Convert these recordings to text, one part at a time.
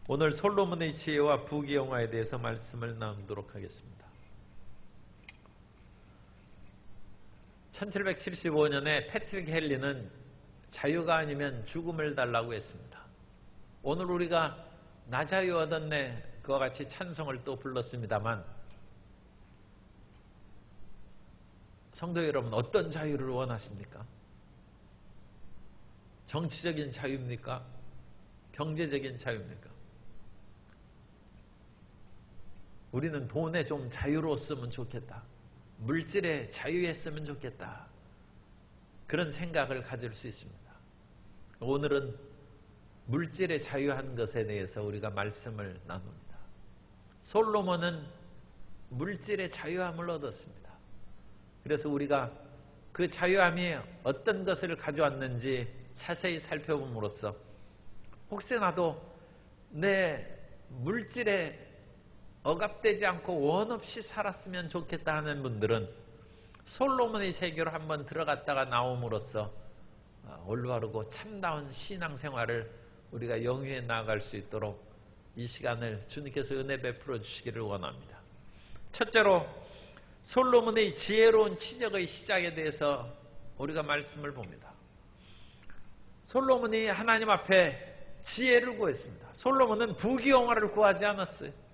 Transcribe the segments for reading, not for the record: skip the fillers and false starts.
오늘 솔로몬의 지혜와 부귀영화에 대해서 말씀을 나누도록 하겠습니다. 1775년에 패트릭 헨리는 자유가 아니면 죽음을 달라고 했습니다. 오늘 우리가 나 자유 얻었네 그와 같이 찬송을 또 불렀습니다만, 성도 여러분, 어떤 자유를 원하십니까? 정치적인 자유입니까? 경제적인 자유입니까? 우리는 돈에 좀 자유로웠으면 좋겠다. 물질에 자유했으면 좋겠다. 그런 생각을 가질 수 있습니다. 오늘은 물질에 자유한 것에 대해서 우리가 말씀을 나눕니다. 솔로몬은 물질의 자유함을 얻었습니다. 그래서 우리가 그 자유함이 어떤 것을 가져왔는지 자세히 살펴봄으로써 혹시나도 내 물질에 억압되지 않고 원 없이 살았으면 좋겠다 하는 분들은 솔로몬의 세계로 한번 들어갔다가 나옴으로써 올바르고 참다운 신앙생활을 우리가 영위해 나아갈 수 있도록 이 시간을 주님께서 은혜 베풀어 주시기를 원합니다. 첫째로 솔로몬의 지혜로운 치적의 시작에 대해서 우리가 말씀을 봅니다. 솔로몬이 하나님 앞에 지혜를 구했습니다. 솔로몬은 부귀영화를 구하지 않았어요.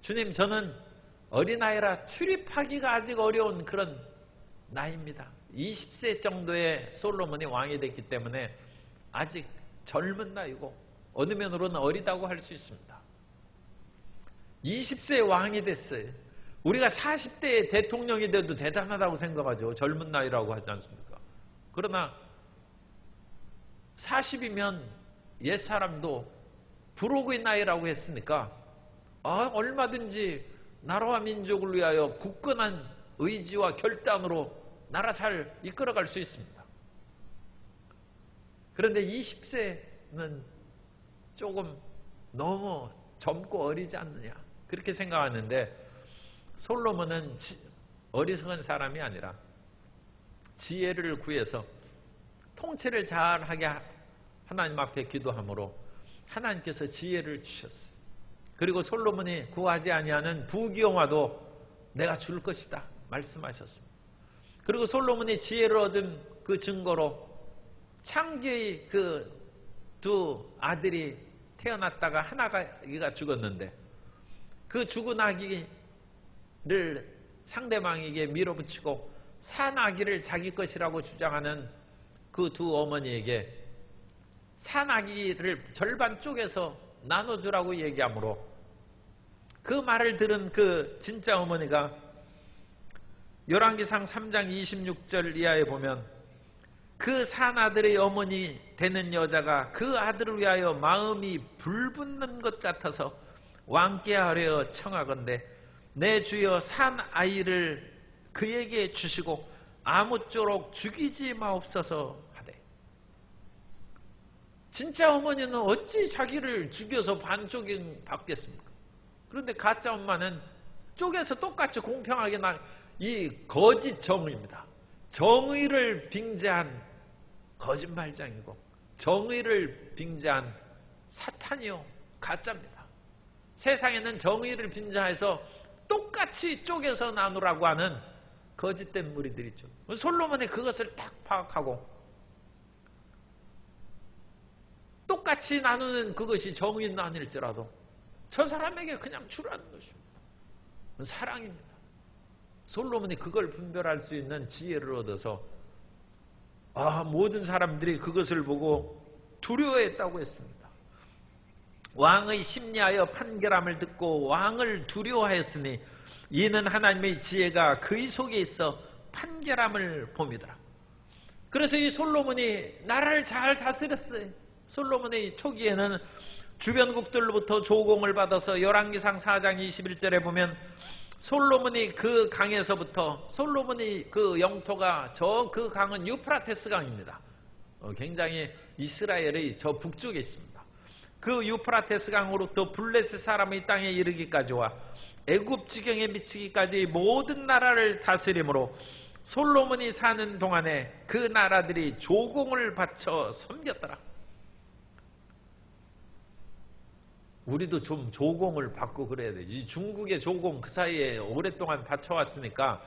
주님, 저는 어린아이라 출입하기가 아직 어려운 그런 나이입니다. 20세 정도의 솔로몬이 왕이 됐기 때문에 아직 젊은 나이고 어느 면으로는 어리다고 할 수 있습니다. 20세에 왕이 됐어요. 우리가 40대에 대통령이 돼도 대단하다고 생각하죠. 젊은 나이라고 하지 않습니까? 그러나 40이면 옛사람도 부록의 나이라고 했으니까 얼마든지 나라와 민족을 위하여 굳건한 의지와 결단으로 나라 잘 이끌어갈 수 있습니다. 그런데 20세는 조금 너무 젊고 어리지 않느냐 그렇게 생각하는데, 솔로몬은 어리석은 사람이 아니라 지혜를 구해서 통치를 잘하게 하나님 앞에 기도함으로 하나님께서 지혜를 주셨어요. 그리고 솔로몬이 구하지 아니하는 부귀영화도 내가 줄 것이다 말씀하셨습니다. 그리고 솔로몬이 지혜를 얻은 그 증거로 창기의 그 두 아들이 태어났다가 하나가 죽었는데 그 죽은 아기를 상대방에게 밀어붙이고 산 아기를 자기 것이라고 주장하는 그 두 어머니에게 산 아기를 절반 쪼개서 나눠주라고 얘기하므로 그 말을 들은 그 진짜 어머니가 열왕기상 3장 26절 이하에 보면 그 산 아들의 어머니 되는 여자가 그 아들을 위하여 마음이 불붙는 것 같아서 왕께 하려 청하건대 내 주여 산 아이를 그에게 주시고 아무쪼록 죽이지 마옵소서 하되. 진짜 어머니는 어찌 자기를 죽여서 반쪽인 받겠습니까? 그런데 가짜 엄마는 쪼개서 똑같이 공평하게 이 거짓 정의입니다. 정의를 빙자한 거짓말장이고 정의를 빙자한 사탄이요 가짜입니다. 세상에는 정의를 빙자해서 똑같이 쪼개서 나누라고 하는 거짓된 무리들이 있죠. 솔로몬이 그것을 딱 파악하고 똑같이 나누는 그것이 정의는 아닐지라도 저 사람에게 그냥 주라는 것입니다. 사랑입니다. 솔로몬이 그걸 분별할 수 있는 지혜를 얻어서 모든 사람들이 그것을 보고 두려워했다고 했습니다. 왕의 심리하여 판결함을 듣고 왕을 두려워하였으니 이는 하나님의 지혜가 그의 속에 있어 판결함을 봅니다. 그래서 이 솔로몬이 나라를 잘 다스렸어요. 솔로몬의 초기에는 주변국들로부터 조공을 받아서 열왕기상 4장 21절에 보면 솔로몬이 그 강에서부터 솔로몬이 그 영토가 그 강은 유프라테스 강입니다. 굉장히 이스라엘의 저 북쪽에 있습니다. 그 유프라테스 강으로부터 블레셋 사람의 땅에 이르기까지와 애굽 지경에 미치기까지 모든 나라를 다스림으로 솔로몬이 사는 동안에 그 나라들이 조공을 바쳐 섬겼더라. 우리도 좀 조공을 받고 그래야 되지. 이 중국의 조공 그 사이에 오랫동안 받쳐왔으니까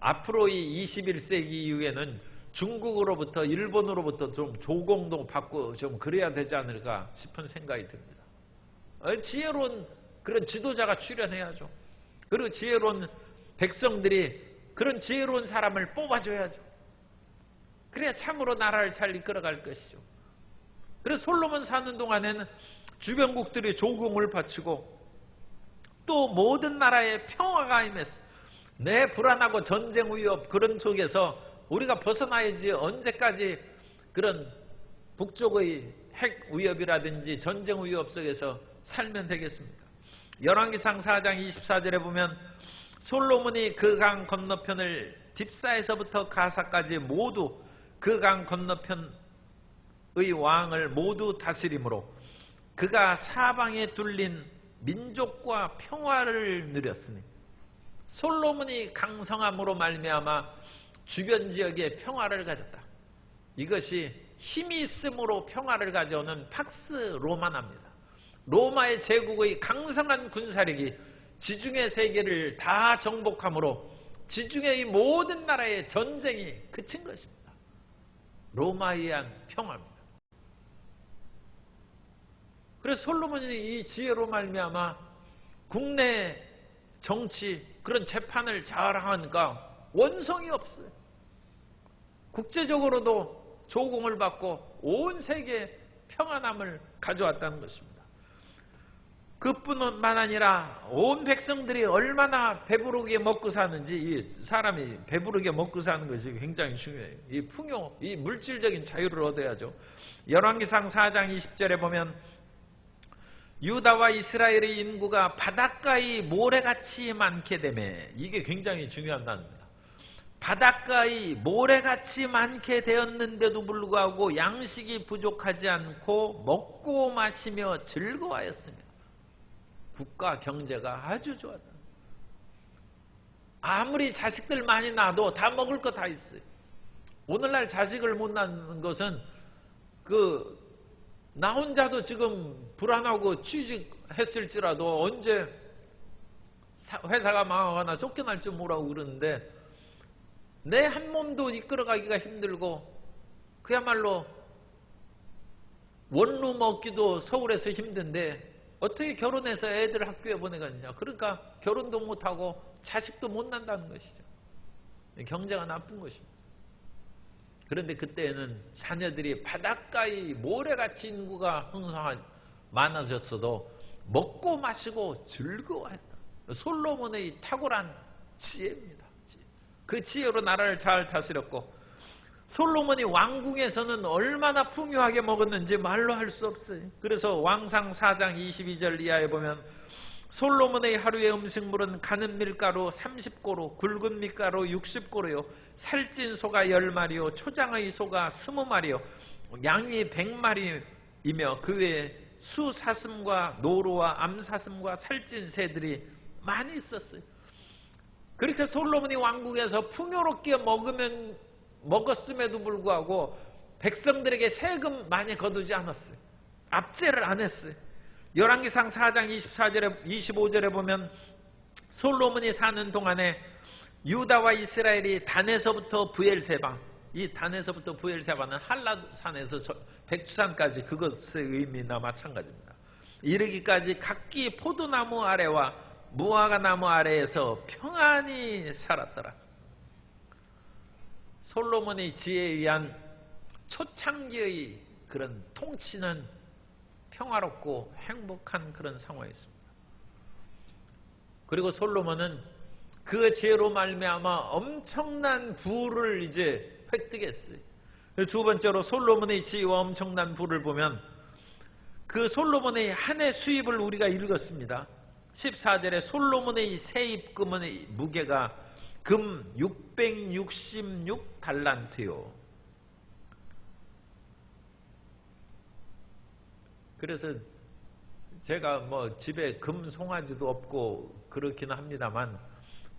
앞으로 이 21세기 이후에는 중국으로부터 일본으로부터 좀 조공도 받고 좀 그래야 되지 않을까 싶은 생각이 듭니다. 지혜로운 그런 지도자가 출연해야죠. 그리고 지혜로운 백성들이 그런 지혜로운 사람을 뽑아줘야죠. 그래야 참으로 나라를 잘 이끌어갈 것이죠. 그래서 솔로몬 사는 동안에는 주변국들이 조공을 바치고 또 모든 나라에 평화가 임했어. 내 불안하고 전쟁 위협 그런 속에서 우리가 벗어나야지 언제까지 그런 북쪽의 핵 위협이라든지 전쟁 위협 속에서 살면 되겠습니까? 열왕기상 4장 24절에 보면 솔로몬이 그 강 건너편을 딥사에서부터 가사까지 모두 그 강 건너편의 왕을 모두 다스림으로 그가 사방에 둘린 민족과 평화를 누렸으니 솔로몬이 강성함으로 말미암아 주변 지역에 평화를 가졌다. 이것이 힘이 있음으로 평화를 가져오는 팍스 로마나입니다. 로마의 제국의 강성한 군사력이 지중해 세계를 다 정복함으로 지중해의 모든 나라의 전쟁이 그친 것입니다. 로마에 의한 평화입니다. 그래서 솔로몬이 이 지혜로 말미암아 국내 정치 그런 재판을 잘하니까 원성이 없어요. 국제적으로도 조공을 받고 온 세계에 평안함을 가져왔다는 것입니다. 그뿐만 아니라 온 백성들이 얼마나 배부르게 먹고 사는지, 이 사람이 배부르게 먹고 사는 것이 굉장히 중요해요. 이 풍요, 이 물질적인 자유를 얻어야죠. 열왕기상 4장 20절에 보면 유다와 이스라엘의 인구가 바닷가의 모래같이 많게 되매, 이게 굉장히 중요한 단어입니다. 바닷가의 모래같이 많게 되었는데도 불구하고 양식이 부족하지 않고 먹고 마시며 즐거워하였으며 국가 경제가 아주 좋았다. 아무리 자식들 많이 낳아도 다 먹을 거 다 있어요. 오늘날 자식을 못 낳는 것은 나 혼자도 지금 불안하고 취직했을지라도 언제 회사가 망하거나 쫓겨날지 모르고 그러는데 내 한 몸도 이끌어가기가 힘들고 그야말로 원룸 얻기도 서울에서 힘든데 어떻게 결혼해서 애들 학교에 보내겠냐. 그러니까 결혼도 못하고 자식도 못 낳는다는 것이죠. 경제가 나쁜 것입니다. 그런데 그때는 자녀들이 바닷가의 모래같이 인구가 많아졌어도 먹고 마시고 즐거워했다. 솔로몬의 탁월한 지혜입니다. 그 지혜로 나라를 잘 다스렸고 솔로몬이 왕궁에서는 얼마나 풍요하게 먹었는지 말로 할 수 없어요. 그래서 왕상 4장 22절 이하에 보면 솔로몬의 하루의 음식물은 가는 밀가루 30고루, 굵은 밀가루 60고루요, 살찐 소가 10마리요, 초장의 소가 20마리요, 양이 100마리이며 그 외에 수사슴과 노루와 암사슴과 살찐 새들이 많이 있었어요. 그렇게 솔로몬이 왕국에서 풍요롭게 먹었음에도 불구하고 백성들에게 세금 많이 거두지 않았어요. 압제를 안 했어요. 열왕기상 4장 24절에 25절에 보면 솔로몬이 사는 동안에 유다와 이스라엘이 단에서부터 브엘세바, 이 단에서부터 브엘세바는 한라산에서 백두산까지 그것의 의미나 마찬가지입니다. 이르기까지 각기 포도나무 아래와 무화과 나무 아래에서 평안히 살았더라. 솔로몬의 지혜에 의한 초창기의 그런 통치는 평화롭고 행복한 그런 상황이었습니다. 그리고 솔로몬은 그 지혜로 말미암아 엄청난 부를 이제 획득했어요. 두 번째로 솔로몬의 지혜와 엄청난 부를 보면 그 솔로몬의 한 해 수입을 우리가 읽었습니다. 14절에 솔로몬의 세입금의 무게가 금 666달란트요. 그래서 제가 뭐 집에 금 송아지도 없고 그렇기는 합니다만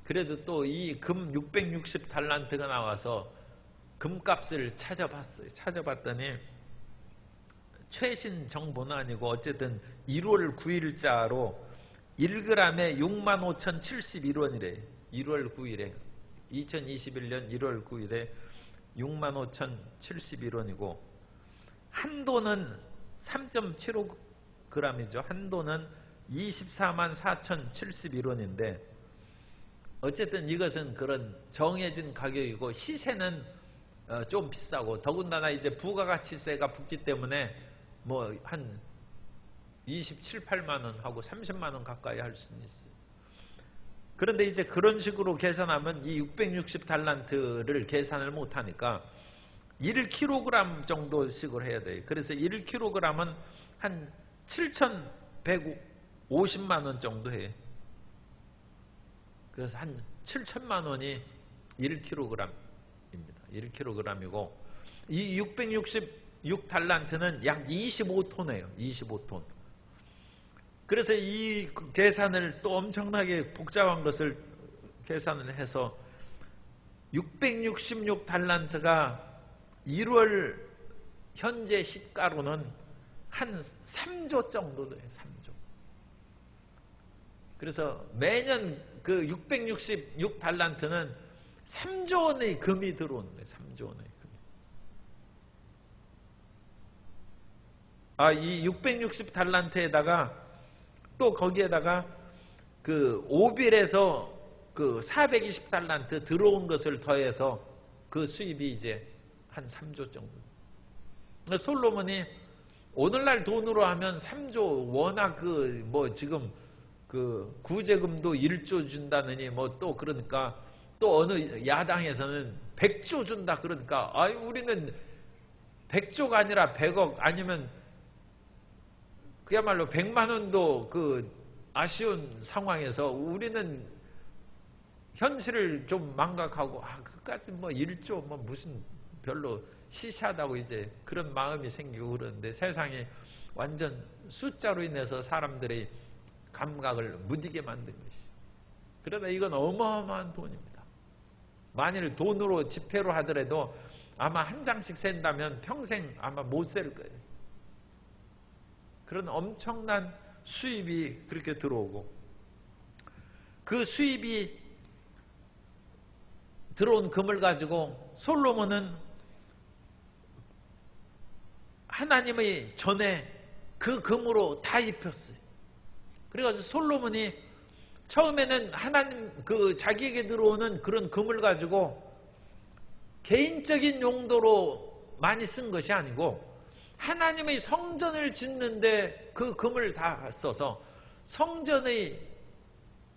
그래도 또 이 금 660달란트가 나와서 금값을 찾아봤어요. 찾아봤더니 최신 정보는 아니고 어쨌든 1월 9일자로 1g에 65,071원이래. 1월 9일에 2021년 1월 9일에 65,071원이고 한도는 3.75g이죠. 한도는 244,071원인데 어쨌든 이것은 그런 정해진 가격이고 시세는 좀 비싸고 더군다나 이제 부가가치세가 붙기 때문에 뭐 한 27, 8만 원 하고 30만 원 가까이 할 수는 있어요. 그런데 이제 그런 식으로 계산하면 이 660달란트를 계산을 못하니까 1kg 정도씩을 해야 돼요. 그래서 1kg은 한 7,150만 원 정도 해요. 그래서 한 7천만 원이 1kg입니다. 1kg이고 이 666달란트는 약 25톤이에요. 25톤. 그래서 이 계산을 또 엄청나게 복잡한 것을 계산을 해서 666달란트가 1월 현재 시가로는 한 3조 정도 돼요. 3조. 그래서 매년 그 666달란트는 3조 원의 금이 들어오는데 3조 원의 금이. 이 660달란트에다가 또 거기에다가 그 오빌에서 그 420달란트 들어온 것을 더해서 그 수입이 이제 한 3조 정도. 솔로몬이 오늘날 돈으로 하면 3조 워낙 그 뭐 지금 그 구제금도 1조 준다느니 뭐 또 그러니까 또 어느 야당에서는 100조 준다 그러니까 우리는 100조가 아니라 100억 아니면 그야말로 100만 원도 그 아쉬운 상황에서 우리는 현실을 좀 망각하고 그까지 뭐 1조 뭐 무슨 별로 시시하다고 이제 그런 마음이 생기고 그러는데 세상이 완전 숫자로 인해서 사람들의 감각을 무디게 만든 것이. 그러나 이건 어마어마한 돈입니다. 만일 돈으로 지폐로 하더라도 아마 한 장씩 센다면 평생 아마 못 셀 거예요. 그런 엄청난 수입이 그렇게 들어오고 그 수입이 들어온 금을 가지고 솔로몬은 하나님의 전에 그 금으로 다 입혔어요. 그래가지고 솔로몬이 처음에는 하나님 그 자기에게 들어오는 그런 금을 가지고 개인적인 용도로 많이 쓴 것이 아니고 하나님의 성전을 짓는데 그 금을 다 써서 성전의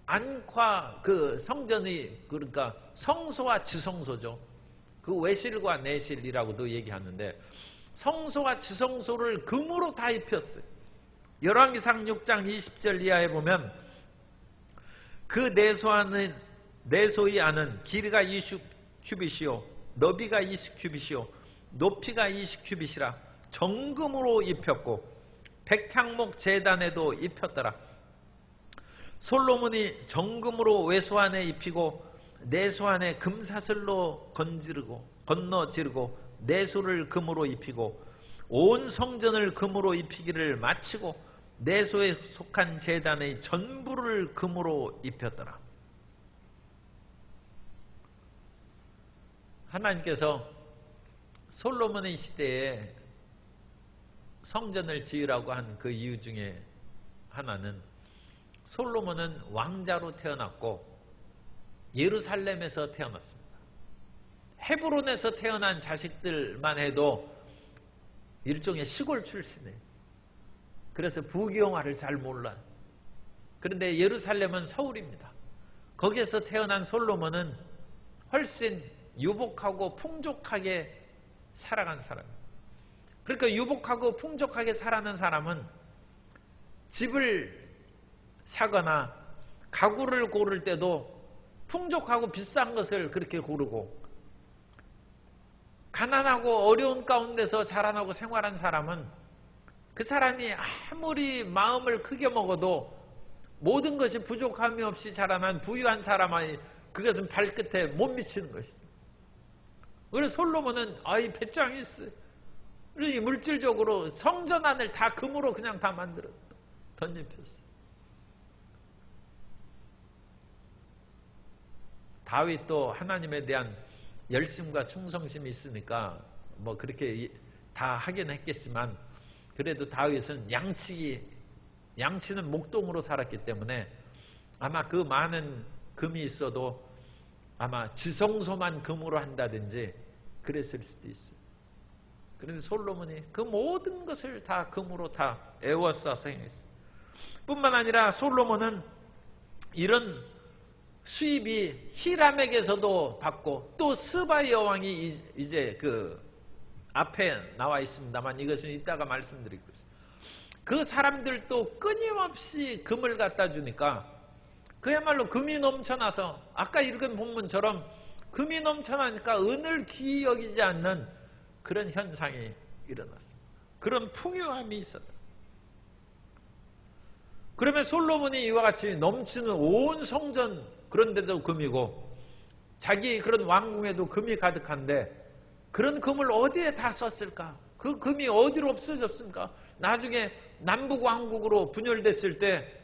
안과 그 성전의 그러니까 성소와 지성소죠. 그 외실과 내실이라고도 얘기하는데 성소와 지성소를 금으로 다 입혔어요. 열왕기상 6장 20절 이하에 보면 그 내소의 안은 길이가 20규빗이요 너비가 20규빗이요 높이가 20규빗이라 정금으로 입혔고 백향목 제단에도 입혔더라. 솔로몬이 정금으로 외소 안에 입히고 내소 안에 금사슬로 건너지르고 내소를 금으로 입히고 온 성전을 금으로 입히기를 마치고 내소에 속한 제단의 전부를 금으로 입혔더라. 하나님께서 솔로몬의 시대에 성전을 지으라고 한 그 이유 중에 하나는 솔로몬은 왕자로 태어났고 예루살렘에서 태어났습니다. 헤브론에서 태어난 자식들만 해도 일종의 시골 출신이에요. 그래서 부귀영화를 잘 몰라요. 그런데 예루살렘은 서울입니다. 거기에서 태어난 솔로몬은 훨씬 유복하고 풍족하게 살아간 사람이에요. 그러니까 유복하고 풍족하게 살아가는 사람은 집을 사거나 가구를 고를 때도 풍족하고 비싼 것을 그렇게 고르고 가난하고 어려운 가운데서 자라나고 생활한 사람은 그 사람이 아무리 마음을 크게 먹어도 모든 것이 부족함이 없이 자라난 부유한 사람이 그것은 발끝에 못 미치는 것입니다. 그래서 솔로몬은 배짱이 있어요. 물질적으로 성전 안을 다 금으로 그냥 다 만들었어. 덧입혔어. 다윗도 하나님에 대한 열심과 충성심이 있으니까 뭐 그렇게 다 하긴 했겠지만, 그래도 다윗은 양치는 목동으로 살았기 때문에 아마 그 많은 금이 있어도 아마 지성소만 금으로 한다든지 그랬을 수도 있어요. 그런데 솔로몬이 그 모든 것을 다 금으로 다 애워싸서 행했어요. 뿐만 아니라 솔로몬은 이런 수입이 히람에게서도 받고, 또 스바의 여왕이 이제 그 앞에 나와 있습니다만 이것은 이따가 말씀드리고 있어요. 그 사람들도 끊임없이 금을 갖다 주니까 그야말로 금이 넘쳐나서, 아까 읽은 본문처럼 금이 넘쳐나니까 은을 귀히 여기지 않는 그런 현상이 일어났습니다. 그런 풍요함이 있었다. 그러면 솔로몬이 이와 같이 넘치는 온 성전, 그런데도 금이고 자기 그런 왕궁에도 금이 가득한데 그런 금을 어디에 다 썼을까? 그 금이 어디로 없어졌습니까? 나중에 남북 왕국으로 분열됐을 때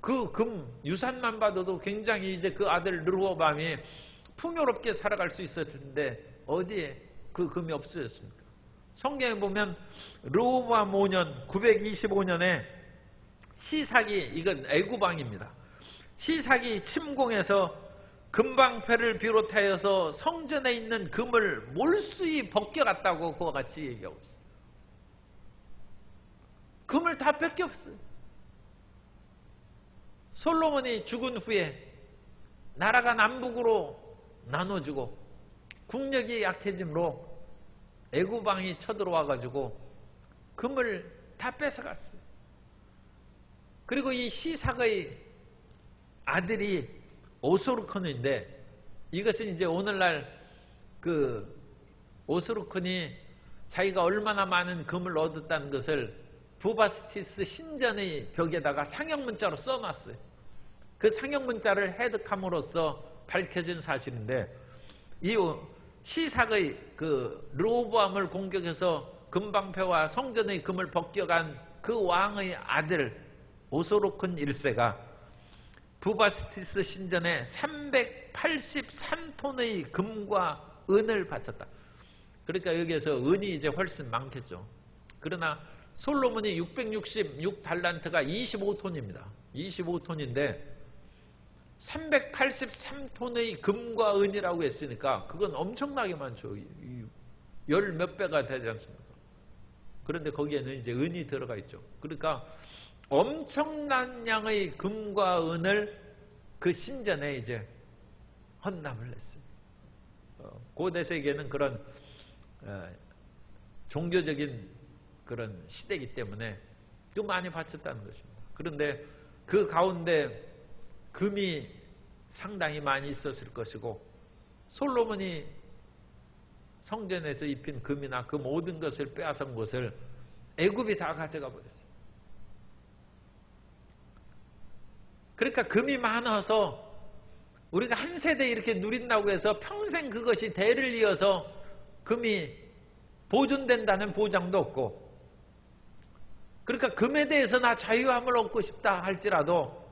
그 금 유산만 봐도 굉장히 이제 그 아들 르호밤이 풍요롭게 살아갈 수 있었을 텐데 어디에 그 금이 없어졌습니까? 성경에 보면 르호밤 5년 925년에 시삭이, 이건 애굽왕입니다. 시삭이 침공해서 금방패를 비롯하여서 성전에 있는 금을 몰수히 벗겨갔다고 그와 같이 얘기하고 있어요. 금을 다 뺏겼어요. 솔로몬이 죽은 후에 나라가 남북으로 나눠지고 국력이 약해짐으로 애굽왕이 쳐들어와가지고 금을 다 뺏어갔어요. 그리고 이 시삭의 아들이 오스루크인데, 이것은 이제 오늘날 그 오스루크니 자기가 얼마나 많은 금을 얻었다는 것을 부바스티스 신전의 벽에다가 상형문자로 써놨어요. 그 상형문자를 해득함으로써 밝혀진 사실인데, 이 시삭의 그 르호보암을 공격해서 금방패와 성전의 금을 벗겨간 그 왕의 아들 오스루크 1세가 부바스티스 신전에 383톤의 금과 은을 바쳤다. 그러니까 여기에서 은이 이제 훨씬 많겠죠. 그러나 솔로몬이 666달란트가 25톤입니다. 25톤인데 383톤의 금과 은이라고 했으니까 그건 엄청나게 많죠. 열 몇 배가 되지 않습니까? 그런데 거기에는 이제 은이 들어가 있죠. 그러니까 엄청난 양의 금과 은을 그 신전에 이제 헌납을 했어요. 고대 세계는 그런 종교적인 그런 시대이기 때문에 그 많이 바쳤다는 것입니다. 그런데 그 가운데 금이 상당히 많이 있었을 것이고, 솔로몬이 성전에서 입힌 금이나 그 모든 것을 빼앗은 것을 애굽이 다 가져가 버렸어요. 그러니까 금이 많아서 우리가 한 세대 이렇게 누린다고 해서 평생 그것이 대를 이어서 금이 보존된다는 보장도 없고, 그러니까 금에 대해서 나 자유함을 얻고 싶다 할지라도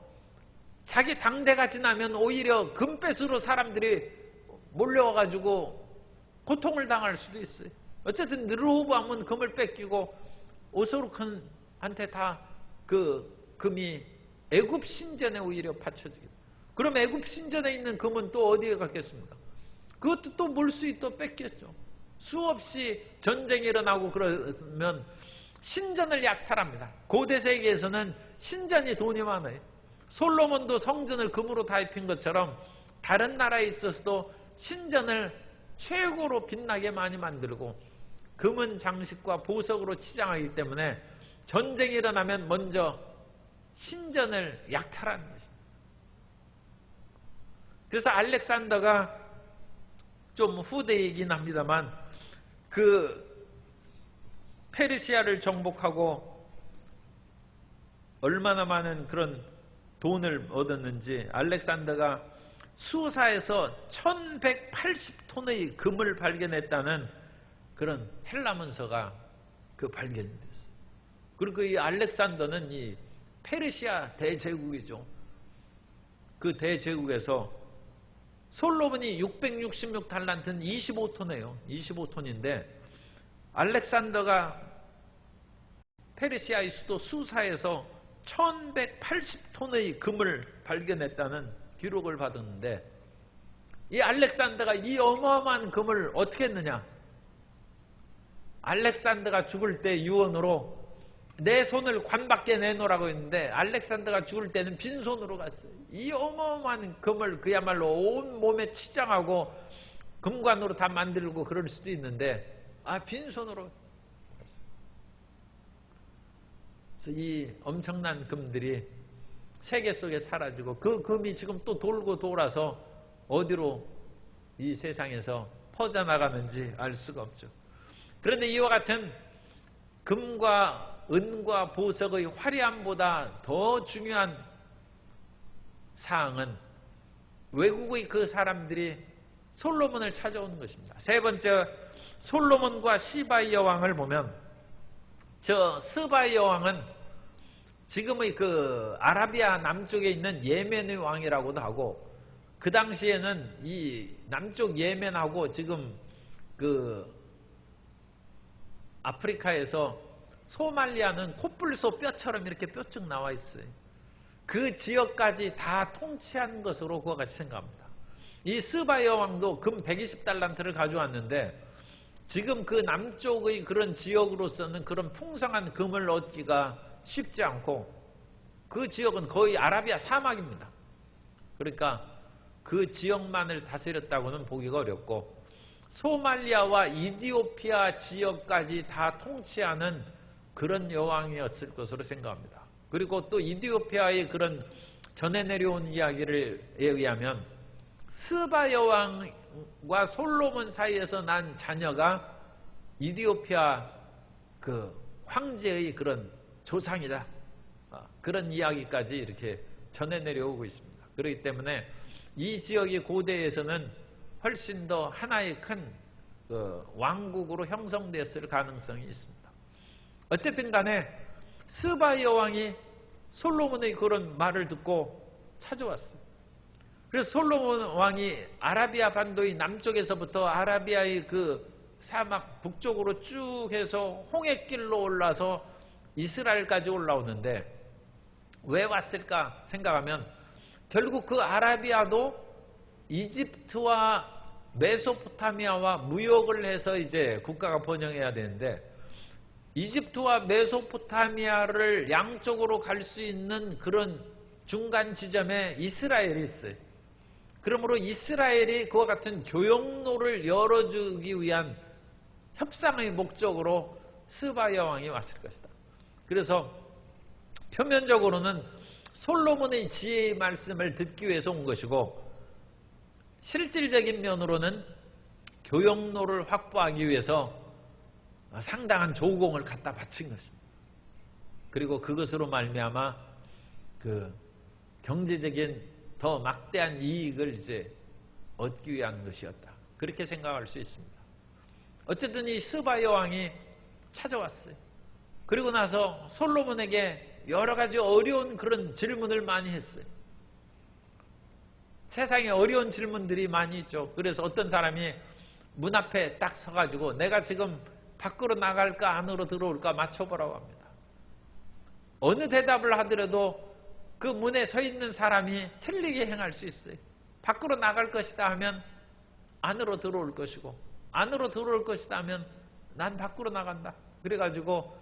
자기 당대가 지나면 오히려 금뺏으로 사람들이 몰려와가지고 고통을 당할 수도 있어요. 어쨌든 르호보암은 금을 뺏기고 오스루크한테 다 그 금이 애굽 신전에 오히려 바쳐지게. 그럼 애굽 신전에 있는 금은 또 어디에 갔겠습니까? 그것도 또 몰수히 또 뺏겼죠. 수없이 전쟁이 일어나고 그러면 신전을 약탈합니다. 고대 세계에서는 신전이 돈이 많아요. 솔로몬도 성전을 금으로 다 입힌 것처럼 다른 나라에 있어서도 신전을 최고로 빛나게 많이 만들고 금은 장식과 보석으로 치장하기 때문에 전쟁이 일어나면 먼저 신전을 약탈하는 것입니다. 그래서 알렉산더가 좀 후대이긴 합니다만 그 페르시아를 정복하고 얼마나 많은 그런 돈을 얻었는지, 알렉산더가 수사에서 1180톤의 금을 발견했다는 그런 헬라 문서가 그 발견이 됐어요. 그리고 이 알렉산더는 이 페르시아 대제국이죠. 그 대제국에서 솔로몬이 666달란트는 25톤이에요. 25톤인데 알렉산더가 페르시아의 수도 수사에서 1180톤의 금을 발견했다는 기록을 받았는데 이 알렉산더가 이 어마어마한 금을 어떻게 했느냐? 알렉산더가 죽을 때 유언으로 내 손을 관 밖에 내놓으라고 했는데 알렉산더가 죽을 때는 빈손으로 갔어요. 이 어마어마한 금을 그야말로 온 몸에 치장하고 금관으로 다 만들고 그럴 수도 있는데 빈손으로 갔어요. 그래서 이 엄청난 금들이 세계 속에 사라지고 그 금이 지금 또 돌고 돌아서 어디로 이 세상에서 퍼져나가는지 알 수가 없죠. 그런데 이와 같은 금과 은과 보석의 화려함보다 더 중요한 사항은 외국의 그 사람들이 솔로몬을 찾아오는 것입니다. 세 번째, 솔로몬과 시바이어 왕을 보면 저 스바이어 왕은 지금의 그 아라비아 남쪽에 있는 예멘의 왕이라고도 하고 그 당시에는 이 남쪽 예멘하고 지금 그 아프리카에서 소말리아는 코뿔소 뼈처럼 이렇게 뼈쭉 나와 있어요. 그 지역까지 다 통치한 것으로 그와 같이 생각합니다. 이 스바이어 왕도 금 120달란트를 가져왔는데 지금 그 남쪽의 그런 지역으로서는 그런 풍성한 금을 얻기가 쉽지 않고 그 지역은 거의 아라비아 사막입니다. 그러니까 그 지역만을 다스렸다고는 보기가 어렵고 소말리아와 이디오피아 지역까지 다 통치하는 그런 여왕이었을 것으로 생각합니다. 그리고 또 이디오피아의 그런 전해 내려온 이야기에 의하면 스바 여왕과 솔로몬 사이에서 난 자녀가 이디오피아 그 황제의 그런 조상이다. 그런 이야기까지 이렇게 전해 내려오고 있습니다. 그렇기 때문에 이 지역이 고대에서는 훨씬 더 하나의 큰 왕국으로 형성됐을 가능성이 있습니다. 어쨌든 간에 스바 여왕이 솔로몬의 그런 말을 듣고 찾아왔어요. 그래서 솔로몬 왕이 아라비아 반도의 남쪽에서부터 아라비아의 그 사막 북쪽으로 쭉 해서 홍해길로 올라서 이스라엘까지 올라오는데 왜 왔을까 생각하면 결국 그 아라비아도 이집트와 메소포타미아와 무역을 해서 이제 국가가 번영해야 되는데 이집트와 메소포타미아를 양쪽으로 갈 수 있는 그런 중간 지점에 이스라엘이 있어요. 그러므로 이스라엘이 그와 같은 교역로를 열어주기 위한 협상의 목적으로 스바 여왕이 왔을 것이다. 그래서 표면적으로는 솔로몬의 지혜의 말씀을 듣기 위해서 온 것이고 실질적인 면으로는 교역로를 확보하기 위해서 상당한 조공을 갖다 바친 것입니다. 그리고 그것으로 말미암아 그 경제적인 더 막대한 이익을 이제 얻기 위한 것이었다. 그렇게 생각할 수 있습니다. 어쨌든 이 스바 여왕이 찾아왔어요. 그리고 나서 솔로몬에게 여러 가지 어려운 그런 질문을 많이 했어요. 세상에 어려운 질문들이 많이 있죠. 그래서 어떤 사람이 문 앞에 딱 서가지고 내가 지금 밖으로 나갈까 안으로 들어올까 맞춰보라고 합니다. 어느 대답을 하더라도 그 문에 서 있는 사람이 틀리게 행할 수 있어요. 밖으로 나갈 것이다 하면 안으로 들어올 것이고 안으로 들어올 것이다 하면 난 밖으로 나간다. 그래가지고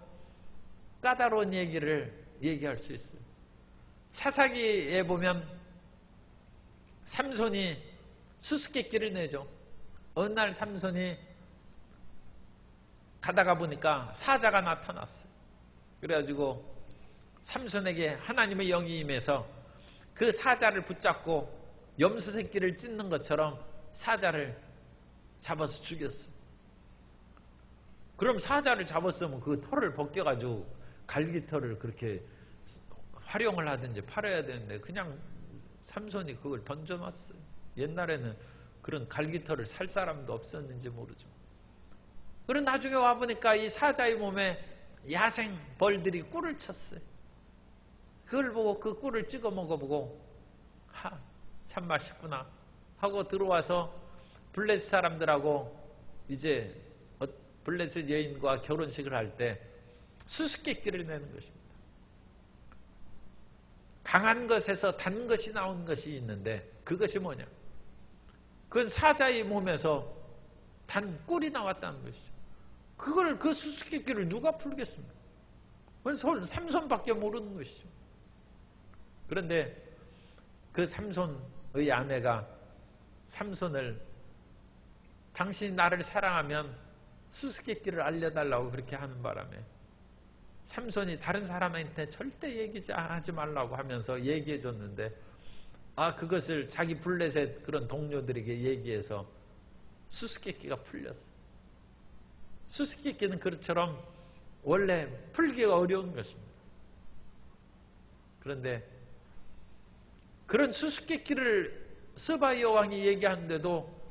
까다로운 얘기를 얘기할 수 있어요. 사사기에 보면 삼손이 수수께끼를 내죠. 어느 날 삼손이 가다가 보니까 사자가 나타났어요. 그래가지고 삼손에게 하나님의 영이 임해서 그 사자를 붙잡고 염소 새끼를 찢는 것처럼 사자를 잡아서 죽였어요. 그럼 사자를 잡았으면 그 털을 벗겨가지고 갈기털을 그렇게 활용을 하든지 팔아야 되는데 그냥 삼손이 그걸 던져놨어요. 옛날에는 그런 갈기털을 살 사람도 없었는지 모르죠. 그런 나중에 와보니까 이 사자의 몸에 야생 벌들이 꿀을 쳤어요. 그걸 보고 그 꿀을 찍어 먹어보고 참 맛있구나 하고 들어와서 블레셋 사람들하고 이제 블레셋 여인과 결혼식을 할 때 수수께끼를 내는 것입니다. 강한 것에서 단 것이 나온 것이 있는데 그것이 뭐냐? 그건 사자의 몸에서 단 꿀이 나왔다는 것이죠. 그 수수께끼를 누가 풀겠습니까? 그건 삼손밖에 모르는 것이죠. 그런데 그 삼손의 아내가 삼손을 당신이 나를 사랑하면 수수께끼를 알려달라고 그렇게 하는 바람에 삼손이 다른 사람한테 절대 얘기하지 말라고 하면서 얘기해 줬는데 그것을 자기 블레셋 그런 동료들에게 얘기해서 수수께끼가 풀렸어. 수수께끼는 그처럼 원래 풀기가 어려운 것입니다. 그런데 그런 수수께끼를 스바 여왕이 얘기하는데도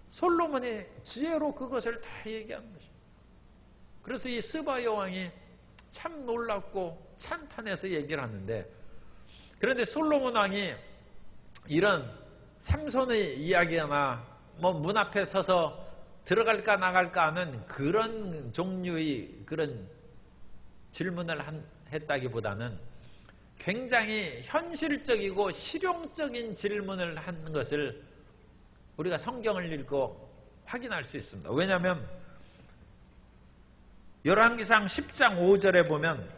솔로몬의 지혜로 그것을 다 얘기하는 것입니다. 그래서 이 스바 여왕이 참 놀랍고 찬탄해서 얘기를 하는데, 그런데 솔로몬 왕이 이런 삼손의 이야기나 문 앞에 서서 들어갈까 나갈까 하는 그런 종류의 그런 질문을 했다기보다는 굉장히 현실적이고 실용적인 질문을 한 것을 우리가 성경을 읽고 확인할 수 있습니다. 왜냐하면 열왕기상 10장 5절에 보면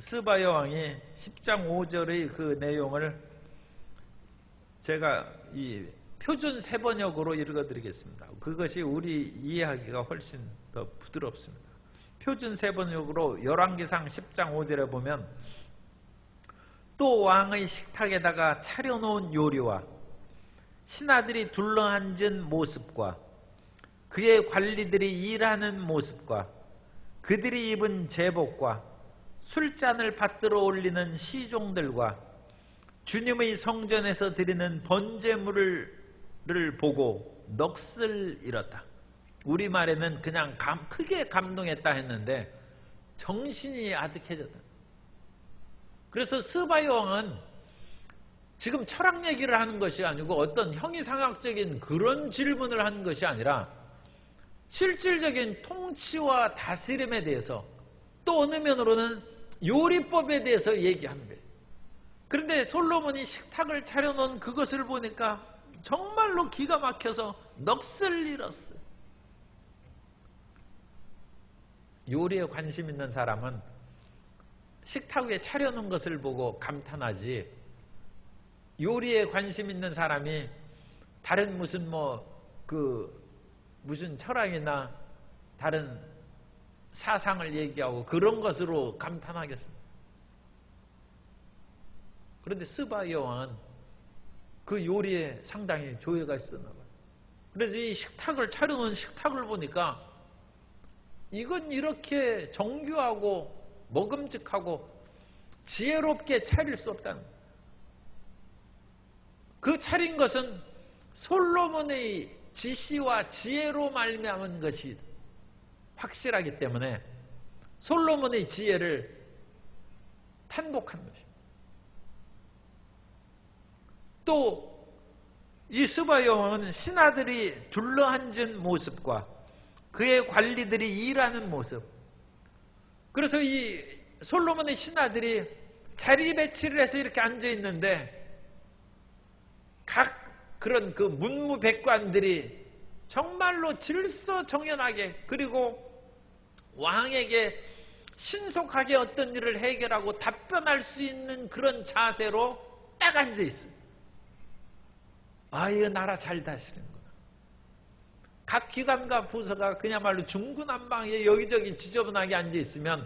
스바 여왕이 10장 5절의 그 내용을 제가 이 표준 세번역으로 읽어드리겠습니다. 그것이 우리 이해하기가 훨씬 더 부드럽습니다. 표준 세번역으로 열왕기상 10장 5절에 보면 또 왕의 식탁에다가 차려놓은 요리와 신하들이 둘러앉은 모습과 그의 관리들이 일하는 모습과 그들이 입은 제복과 술잔을 받들어 올리는 시종들과 주님의 성전에서 드리는 번제물을 보고 넋을 잃었다. 우리말에는 그냥 크게 감동했다 했는데 정신이 아득해졌다. 그래서 스바 여왕은 지금 철학 얘기를 하는 것이 아니고 어떤 형이상학적인 그런 질문을 하는 것이 아니라 실질적인 통치와 다스림에 대해서 또 어느 면으로는 요리법에 대해서 얘기하는 거예요. 그런데 솔로몬이 식탁을 차려놓은 그것을 보니까 정말로 기가 막혀서 넋을 잃었어요. 요리에 관심 있는 사람은 식탁 위에 차려놓은 것을 보고 감탄하지, 요리에 관심 있는 사람이 다른 무슨 무슨 철학이나 다른 사상을 얘기하고 그런 것으로 감탄하겠습니다. 그런데 스바 여왕은 그 요리에 상당히 조예가 있었나 봐요. 그래서 이 식탁을 차려놓은 식탁을 보니까 이건 이렇게 정교하고 먹음직하고 지혜롭게 차릴 수 없다는 거예요. 그 차린 것은 솔로몬의 지시와 지혜로 말미암은 것이 확실하기 때문에 솔로몬의 지혜를 탄복한 것입니다. 또 이 스바 여왕은 신하들이 둘러앉은 모습과 그의 관리들이 일하는 모습, 그래서 이 솔로몬의 신하들이 자리 배치를 해서 이렇게 앉아 있는데 각 그런 그 문무백관들이 정말로 질서정연하게 그리고 왕에게 신속하게 어떤 일을 해결하고 답변할 수 있는 그런 자세로 딱 앉아 있어요. 이 나라 잘 다스리는구나. 각 기관과 부서가 그야말로 중구난방에 여기저기 지저분하게 앉아 있으면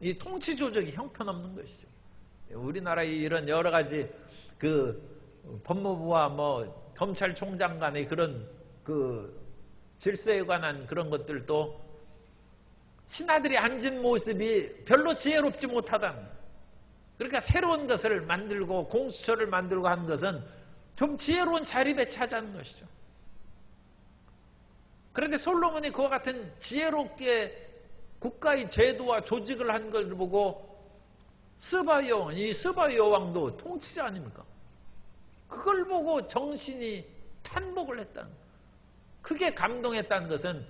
이 통치 조직이 형편없는 것이죠. 우리나라의 이런 여러 가지 그 법무부와 검찰총장 간의 그런 그 질서에 관한 그런 것들도 신하들이 앉은 모습이 별로 지혜롭지 못하다. 그러니까 새로운 것을 만들고 공수처를 만들고 하는 것은 좀 지혜로운 자리 배치하자는 것이죠. 그런데 솔로몬이 그와 같은 지혜롭게 국가의 제도와 조직을 한 걸 보고 이 스바 여왕도 통치자 아닙니까? 그걸 보고 정신이 탄복을 했다는, 크게 감동했다는 것은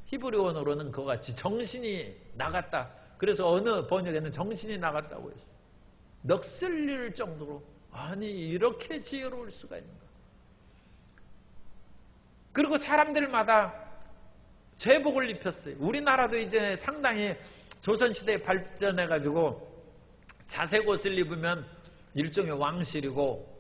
히브리어로는 그와 같이 정신이 나갔다. 그래서 어느 번역에는 정신이 나갔다고 했어요. 넋을 정도로, 아니 이렇게 지혜로울 수가 있는가. 그리고 사람들마다 제복을 입혔어요. 우리나라도 이제 상당히 조선시대에 발전해가지고 자색 옷을 입으면 일종의 왕실이고,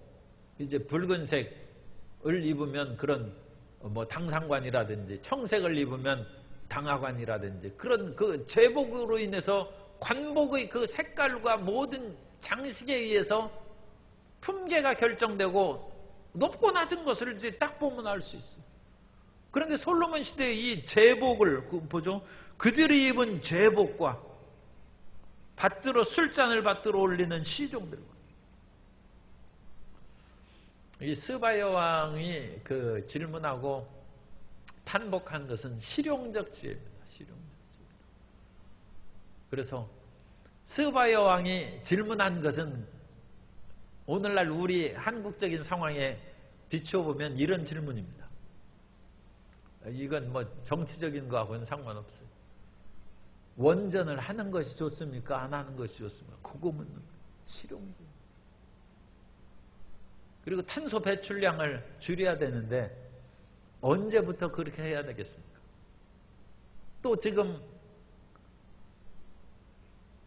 이제 붉은색을 입으면 그런 뭐 당상관이라든지, 청색을 입으면 당하관이라든지, 그런 그 제복으로 인해서 관복의 그 색깔과 모든 장식에 의해서 품계가 결정되고 높고 낮은 것을 이제 딱 보면 알 수 있어요. 그런데 솔로몬 시대의 이 제복을 보죠. 그들이 입은 제복과 밭들어 술잔을 받들어 올리는 시종들과, 이 스바 여왕이 그 질문하고 탄복한 것은 실용적 지혜입니다. 실용적 지혜입니다. 그래서 스바 여왕이 질문한 것은 오늘날 우리 한국적인 상황에 비춰보면 이런 질문입니다. 이건 뭐 정치적인 거하고는 상관없어요. 원전을 하는 것이 좋습니까? 안 하는 것이 좋습니까? 그거 묻는 실용적. 그리고 탄소 배출량을 줄여야 되는데 언제부터 그렇게 해야 되겠습니까? 또 지금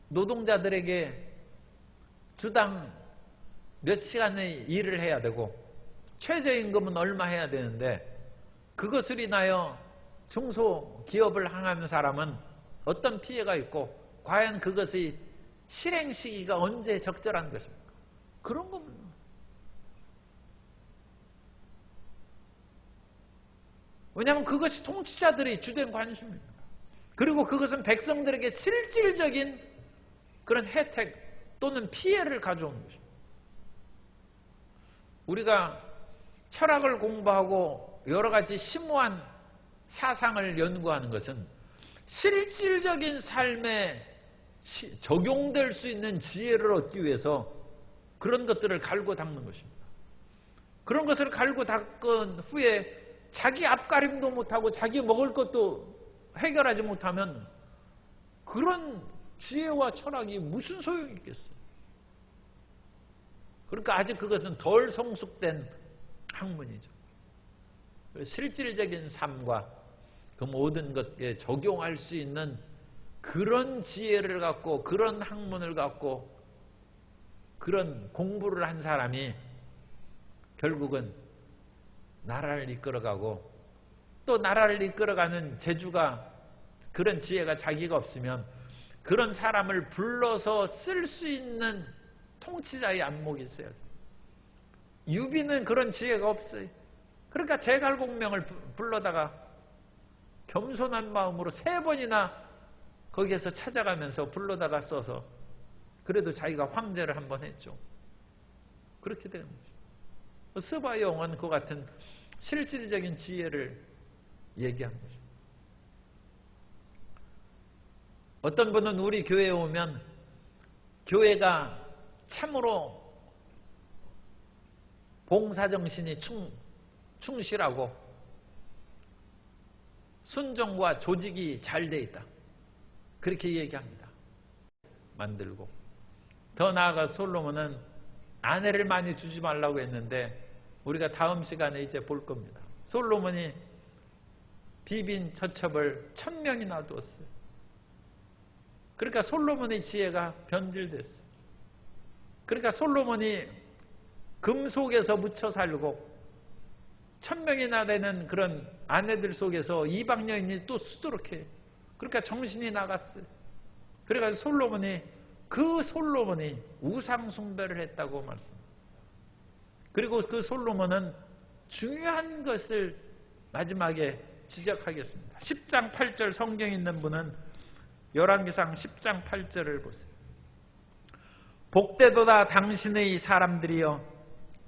노동자들에게 주당 몇 시간의 일을 해야 되고 최저임금은 얼마 해야 되는데, 그것을 인하여 중소기업을 향하는 사람은 어떤 피해가 있고, 과연 그것의 실행 시기가 언제 적절한 것입니까? 그런 겁니다. 왜냐하면 그것이 통치자들의 주된 관심입니다. 그리고 그것은 백성들에게 실질적인 그런 혜택 또는 피해를 가져오는 것입니다. 우리가 철학을 공부하고 여러 가지 심오한 사상을 연구하는 것은 실질적인 삶에 적용될 수 있는 지혜를 얻기 위해서 그런 것들을 갈고 닦는 것입니다. 그런 것을 갈고 닦은 후에 자기 앞가림도 못하고 자기 먹을 것도 해결하지 못하면 그런 지혜와 철학이 무슨 소용이 있겠어요. 그러니까 아직 그것은 덜 성숙된 학문이죠. 실질적인 삶과 그 모든 것에 적용할 수 있는 그런 지혜를 갖고, 그런 학문을 갖고, 그런 공부를 한 사람이 결국은 나라를 이끌어가고, 또 나라를 이끌어가는 재주가, 그런 지혜가 자기가 없으면 그런 사람을 불러서 쓸 수 있는 통치자의 안목이 있어야 돼요. 유비는 그런 지혜가 없어요. 그러니까 제갈공명을 불러다가 겸손한 마음으로 3번이나 거기에서 찾아가면서 불러다가 써서 그래도 자기가 황제를 한번 했죠. 그렇게 되는 거죠. 스바 여왕은 그 같은 실질적인 지혜를 얘기한 거죠. 어떤 분은 우리 교회에 오면 교회가 참으로 봉사정신이 충실하고 순종과 조직이 잘 돼 있다, 그렇게 얘기합니다. 만들고, 더 나아가 솔로몬은 아내를 많이 주지 말라고 했는데 우리가 다음 시간에 이제 볼 겁니다. 솔로몬이 비빈 처첩을 1000명이나 두었어요. 그러니까 솔로몬의 지혜가 변질됐어요. 그러니까 솔로몬이 금 속에서 묻혀 살고 1000명이나 되는 그런 아내들 속에서 이방 여인이 또 수두룩해. 그러니까 정신이 나갔어요. 그래가지고 솔로몬이 우상 숭배를 했다고 말씀합니다. 그리고 그 솔로몬은 중요한 것을 마지막에 지적하겠습니다. 10장 8절 성경에 있는 분은 열왕기상 10장 8절을 보세요. 복되도다 당신의 사람들이여,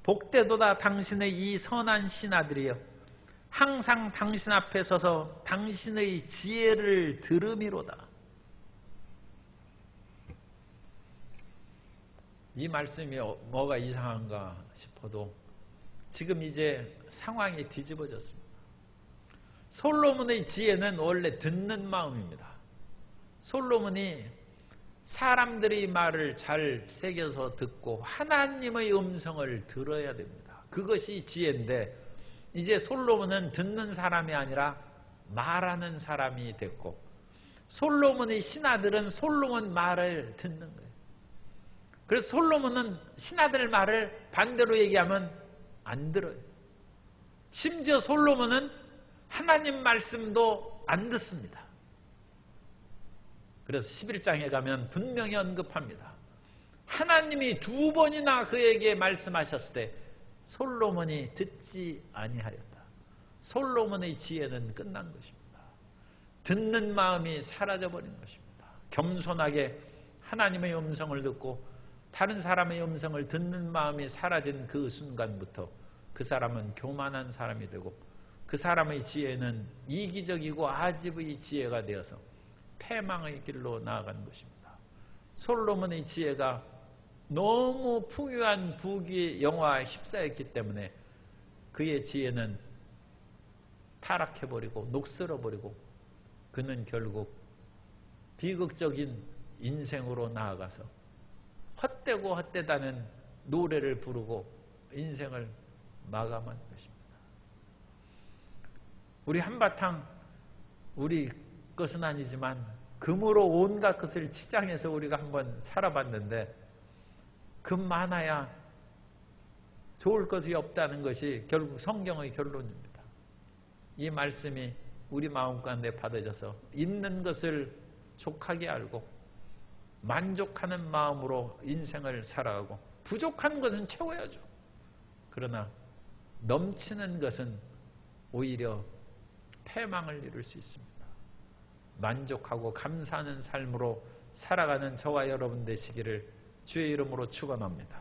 복되도다 당신의 이 선한 신하들이여, 항상 당신 앞에 서서 당신의 지혜를 들음이로다. 이 말씀이 뭐가 이상한가 싶어도 지금 이제 상황이 뒤집어졌습니다. 솔로몬의 지혜는 원래 듣는 마음입니다. 솔로몬이 사람들의 말을 잘 새겨서 듣고 하나님의 음성을 들어야 됩니다. 그것이 지혜인데 이제 솔로몬은 듣는 사람이 아니라 말하는 사람이 됐고 솔로몬의 신하들은 솔로몬 말을 듣는 거예요. 그래서 솔로몬은 신하들 말을 반대로 얘기하면 안 들어요. 심지어 솔로몬은 하나님 말씀도 안 듣습니다. 그래서 11장에 가면 분명히 언급합니다. 하나님이 2번이나 그에게 말씀하셨을 때 솔로몬이 듣지 아니하였다. 솔로몬의 지혜는 끝난 것입니다. 듣는 마음이 사라져버린 것입니다. 겸손하게 하나님의 음성을 듣고 다른 사람의 음성을 듣는 마음이 사라진 그 순간부터 그 사람은 교만한 사람이 되고 그 사람의 지혜는 이기적이고 아집의 지혜가 되어서 패망의 길로 나아간 것입니다. 솔로몬의 지혜가 너무 풍요한 부귀의 영화에 휩싸였기 때문에 그의 지혜는 타락해버리고 녹슬어버리고 그는 결국 비극적인 인생으로 나아가서 헛되고 헛되다는 노래를 부르고 인생을 마감한 것입니다. 우리 한바탕 우리 것은 아니지만 금으로 온갖 것을 치장해서 우리가 한번 살아봤는데 금 많아야 좋을 것이 없다는 것이 결국 성경의 결론입니다. 이 말씀이 우리 마음 가운데 받아져서 있는 것을 족하게 알고 만족하는 마음으로 인생을 살아가고 부족한 것은 채워야죠. 그러나 넘치는 것은 오히려 패망을 이룰 수 있습니다. 만족하고 감사하는 삶으로 살아가는 저와 여러분 되시기를 주의 이름으로 축원합니다.